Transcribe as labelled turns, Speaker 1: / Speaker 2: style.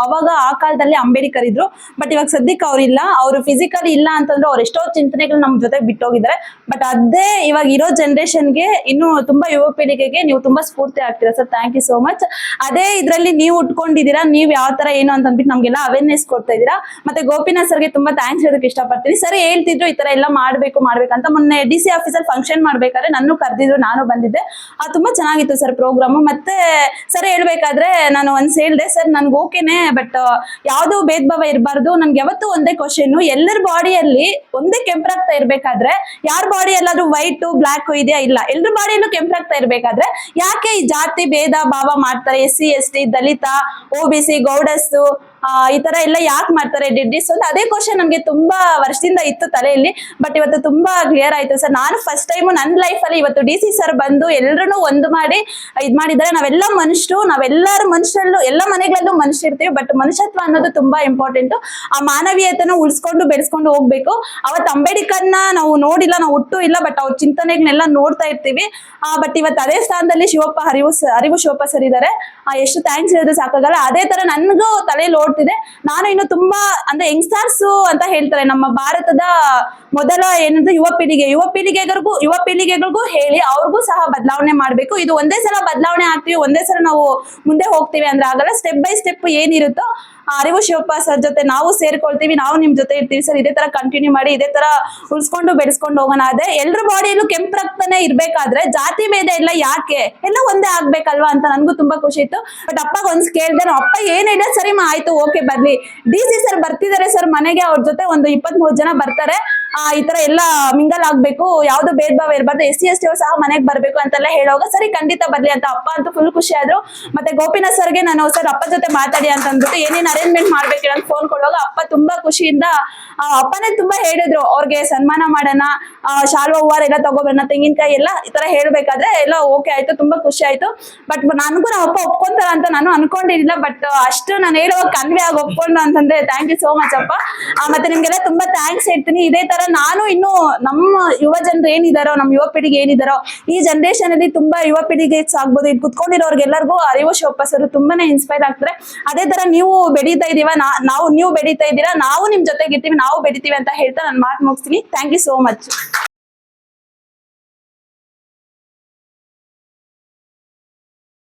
Speaker 1: ಅವಾಗ ಆ ಕಾಲದಲ್ಲಿ ಅಂಬೇಡ್ಕರ್ ಇದ್ರು. ಬಟ್ ಇವಾಗ ಸದ್ಯಕ್ಕೆ ಅವ್ರಿಲ್ಲ. ಅವ್ರು ಫಿಸಿಕಲಿ ಇಲ್ಲ ಅಂತಂದ್ರೆ ಅವ್ರು ಎಷ್ಟೋ ಚಿಂತನೆಗಳು ನಮ್ ಜೊತೆ ಬಿಟ್ಟೋಗಿದ್ದಾರೆ. ಬಟ್ ಅದೇ ಇವಾಗ ಇರೋ ಜನರೇಷನ್ಗೆ ಇನ್ನು ತುಂಬಾ ಯುವ ಪೀಳಿಗೆಗೆ ನೀವು ತುಂಬಾ ಸ್ಫೂರ್ತಿ ಆಗ್ತೀರಾ sir. Thank you so much. ಅದೇ ಇದ್ರಲ್ಲಿ ನೀವು ಉಟ್ಕೊಂಡಿದ್ದೀರಾ, ನೀವ್ ಯಾವ ತರ ಏನು ಅಂತ ಅಂದ್ಬಿಟ್ಟು ನಮ್ಗೆಲ್ಲ ಅವೇರ್ನೆಸ್ ಕೊಡ್ತಾ ಇದೀರಾ. ಮತ್ತೆ ಗೋಪಿನಾಥ್ ಸರ್ಗೆ ತುಂಬಾ ಥ್ಯಾಂಕ್ಸ್ ಹೇಳೋದಕ್ಕೆ ಇಷ್ಟಪಡ್ತೀನಿ. ಸರ್ ಹೇಳ್ತಿದ್ರು ಈ ತರ ಎಲ್ಲ ಮಾಡ್ಬೇಕಂತ. ಮೊನ್ನೆ DC ಆಫೀಸಲ್ಲಿ ಫಂಕ್ಷನ್ ಮಾಡ್ಬೇಕಾದ್ರೆ ನನ್ನ ಕರೆದಿದ್ರು, ನಾನು ಬಂದಿದ್ದೆ. ತುಂಬಾ ಚೆನ್ನಾಗಿತ್ತು ಸರ್ ಪ್ರೋಗ್ರಾಮ್. ಮತ್ತೆ ಸರ್ ಹೇಳ್ಬೇಕಾದ್ರೆ ನಾನು ಒಂದ್ಸ್ ಹೇಳ್ದೆ, ಸರ್ ನನ್ಗೆ ಓಕೆನೆ, ಬಟ್ ಯಾವ್ದು ಭೇದ ಭಾವ ಇರಬಾರ್ದು. ನನ್ಗೆ ಯಾವತ್ತೂ ಒಂದೇ ಕ್ವಶನ್, ಎಲ್ಲರ ಬಾಡಿಯಲ್ಲಿ ಒಂದೇ ಕೆಂಪರಾಗ್ತಾ ಇರ್ಬೇಕಾದ್ರೆ ಯಾರ ಬಾಡಿ ಎಲ್ಲಾದ್ರೂ ವೈಟ್ ಬ್ಲಾಕ್ ಇದೆಯಾ? ಇಲ್ಲ. ಎಲ್ರ ಬಾಡಿಯಲ್ಲೂ ಕೆಂಪರಾಗ್ತಾ ಇರ್ಬೇಕಾದ್ರೆ ಯಾಕೆ ಈ ಜಾತಿ ಭೇದ ಭಾವ ಮಾಡ್ತಾರೆ? SC ST ದಲಿತ OBC ಗೌಡಸ್ ಈ ತರ ಎಲ್ಲ ಯಾಕೆ ಮಾಡ್ತಾರೆ ಡಿಡ್ಡಿಸ್ ಅಂತ ಅದೇ ಕ್ವಶನ್ ನನ್ಗೆ ತುಂಬಾ ವರ್ಷದಿಂದ ಇತ್ತು ತಲೆಯಲ್ಲಿ. ಬಟ್ ಇವತ್ತು ತುಂಬಾ ಕ್ಲಿಯರ್ ಆಯ್ತು ಸರ್. ನಾನು ಫಸ್ಟ್ ಟೈಮ್ ನನ್ನ ಲೈಫ್ ಅಲ್ಲಿ ಇವತ್ತು DC ಸರ್ ಬಂದು ಎಲ್ರನ್ನೂ ಒಂದು ಮಾಡಿ ಇದ್ ಮಾಡಿದ್ದಾರೆ. ನಾವೆಲ್ಲ ಮನುಷ್ಯರು, ನಾವೆಲ್ಲರ ಮನುಷ್ಯರಲ್ಲೂ ಎಲ್ಲ ಮನೆಗಳಲ್ಲೂ ಮನುಷ್ಯರ್ತೀವಿ. ಬಟ್ ಮನುಷ್ಯತ್ವ ಅನ್ನೋದು ತುಂಬಾ ಇಂಪಾರ್ಟೆಂಟ್. ಆ ಮಾನವೀಯತೆನ ಉಳಿಸ್ಕೊಂಡು ಬೆಳೆಸ್ಕೊಂಡು ಹೋಗ್ಬೇಕು. ಅವತ್ತು ಅಂಬೇಡ್ಕರ್ನ ನಾವು ನೋಡಿಲ್ಲ, ನಾವು ಹುಟ್ಟು ಇಲ್ಲ, ಬಟ್ ಅವ್ರ ಚಿಂತನೆಗಳನ್ನೆಲ್ಲ ನೋಡ್ತಾ ಇರ್ತೀವಿ. ಬಟ್ ಇವತ್ತು ಅದೇ ಸ್ಥಾನದಲ್ಲಿ ಅರಿವು ಶಿವಪ್ಪ ಸರ್ ಇದ್ದಾರೆ. ಎಷ್ಟು ಥ್ಯಾಂಕ್ಸ್ ಹೇಳಿದ್ರೆ ಸಾಕಾಗಲ್ಲ. ಅದೇ ತರ ನನ್ಗೂ ತಲೆಯಲ್ಲಿ ಓಡ್ತಿದೆ. ನಾನು ಇನ್ನು ತುಂಬಾ ಅಂದ್ರೆ ಯಂಗ್ಸ್ಟರ್ಸ್ ಅಂತ ಹೇಳ್ತಾರೆ, ನಮ್ಮ ಭಾರತದ ಮೊದಲ ಏನಂದ್ರೆ ಯುವ ಪೀಳಿಗೆಗಳಿಗೂ ಹೇಳಿ ಅವ್ರಿಗೂ ಸಹ ಬದಲಾವಣೆ ಮಾಡ್ಬೇಕು. ಇದು ಒಂದೇ ಸಲ ಬದಲಾವಣೆ ಆಗ್ತೀವಿ, ಒಂದೇ ಸಲ ನಾವು ಮುಂದೆ ಹೋಗ್ತೀವಿ ಅಂದ್ರೆ ಆಗಲ್ಲ. ಸ್ಟೆಪ್ ಬೈ ಸ್ಟೆಪ್ ಏನಿರುತ್ತೋ ಅರಿವು ಶಿವಪ್ಪ ಸರ್ ಜೊತೆ ನಾವು ಸೇರ್ಕೊಳ್ತೀವಿ, ನಾವು ನಿಮ್ ಜೊತೆ ಇರ್ತೀವಿ ಸರ್. ಇದೇ ತರ ಕಂಟಿನ್ಯೂ ಮಾಡಿ, ಇದೇ ತರ ಉಳಿಸ್ಕೊಂಡು ಬೆಳೆಸ್ಕೊಂಡು ಹೋಗೋಣ. ಅದೇ ಎಲ್ರ ಬಾಡಿಯಲ್ಲೂ ಕೆಂಪು ರಕ್ತನೇ ಇರ್ಬೇಕಾದ್ರೆ ಜಾತಿ ಭೇದ ಎಲ್ಲ ಯಾಕೆ? ಎಲ್ಲ ಒಂದೇ ಆಗ್ಬೇಕಲ್ವಾ ಅಂತ ನನ್ಗೂ ತುಂಬಾ ಖುಷಿ ಇತ್ತು. ಬಟ್ ಅಪ್ಪ ಒಂದ್ ಕೇಳ್ದೆ, ಅಪ್ಪ ಏನ್ ಹೇಳಿದ್ರೆ ಸರಿ ಆಯ್ತು ಓಕೆ ಬರ್ಲಿ, DC ಸರ್ ಬರ್ತಿದ್ದಾರೆ ಸರ್ ಮನೆಗೆ, ಅವ್ರ ಜೊತೆ ಒಂದು 23 ಜನ ಬರ್ತಾರೆ, ಈ ತರ ಎಲ್ಲ ಮಿಂಗಲ್ ಆಗ್ಬೇಕು, ಯಾವ್ದು ಭೇದ ಭಾವ ಇರಬಾರ್ದು, SC ST ಅವ್ರು ಸಹ ಮನೆಗೆ ಬರ್ಬೇಕು ಅಂತೆಲ್ಲ ಹೇಳುವಾಗ ಸರಿ ಖಂಡಿತ ಬರ್ಲಿ ಅಂತ ಅಪ್ಪ ಅಂತೂ ಫುಲ್ ಖುಷಿ ಆದ್ರು. ಮತ್ತೆ ಗೋಪಿನಾಥ್ ಸರ್ಗೆ ನಾನು ಸರ್ ಅಪ್ಪ ಜೊತೆ ಮಾತಾಡಿ ಅಂತ ಅಂದ್ಬಿಟ್ಟು ಏನೇನ್ ಅರೇಂಜ್ಮೆಂಟ್ ಮಾಡ್ಬೇಕು ಅಂತ ಫೋನ್ ಕೊಡುವಾಗ ಅಪ್ಪ ತುಂಬಾ ಖುಷಿಯಿಂದ ಅಪ್ಪನೇ ತುಂಬಾ ಹೇಳಿದ್ರು, ಅವ್ರಿಗೆ ಸನ್ಮಾನ ಮಾಡೋಣ, ಶಾಲ್ವಾ ಹೂವಾರ ಎಲ್ಲ ತಗೋಬರೋಣ, ತೆಂಗಿನಕಾಯಿ ಎಲ್ಲ ಈ ತರ ಹೇಳ್ಬೇಕಾದ್ರೆ ಎಲ್ಲ ಓಕೆ ಆಯ್ತು, ತುಂಬಾ ಖುಷಿ ಆಯ್ತು. ಬಟ್ ನನ್ಗೂ ನಮ್ಮ ಅಪ್ಪ ಒಪ್ಕೊಂತಾರ ಅಂತ ನಾನು ಅನ್ಕೊಂಡಿರ್ಲಿಲ್ಲ. ಬಟ್ ಅಷ್ಟು ನಾನು ಹೇಳುವಾಗ ಕನ್ವೆ ಆಗಿ ಒಪ್ಕೊಂಡು ಅಂತಂದ್ರೆ ಥ್ಯಾಂಕ್ ಯು ಸೋ ಮಚ್ ಅಪ್ಪ. ಮತ್ತೆ ನಿಮ್ಗೆಲ್ಲ ತುಂಬಾ ಥ್ಯಾಂಕ್ಸ್ ಹೇಳ್ತೀನಿ. ಇದೇ ತರ ನಾನು ಇನ್ನು ನಮ್ಮ ಯುವ ಜನರು ಏನಿದಾರೋ, ನಮ್ಮ ಯುವ ಪೀಳಿಗೆ ಏನಿದಾರೋ, ಈ ಜನರೇಷನ್ ಅಲ್ಲಿ ತುಂಬಾ ಯುವ ಪೀಳಿಗೆ ಆಗ್ಬೋದು, ಇಲ್ಲಿ ಕುತ್ಕೊಂಡಿರೋರ್ಗೆಲ್ಲರಿಗೂ ಅರಿವು ಶಿವಪ್ಪ ಸರ್ ತುಂಬಾನೇ ಇನ್ಸ್ಪೈರ್ ಆಗ್ತಾರೆ. ಅದೇ ತರ ನೀವು ಬೆಳೀತಾ ಇದೀವ, ನೀವು ಬೆಳೀತಾ ಇದ್ದೀರಾ, ನಾವು ನಿಮ್ ಜೊತೆಗೆ ಇರ್ತೀವಿ, ನಾವು ಬೆಳಿತೀವಿ ಅಂತ ಹೇಳ್ತಾ ನಾನು ಮಾತು ಮುಗಿಸ್ತೀನಿ. Thank you so much.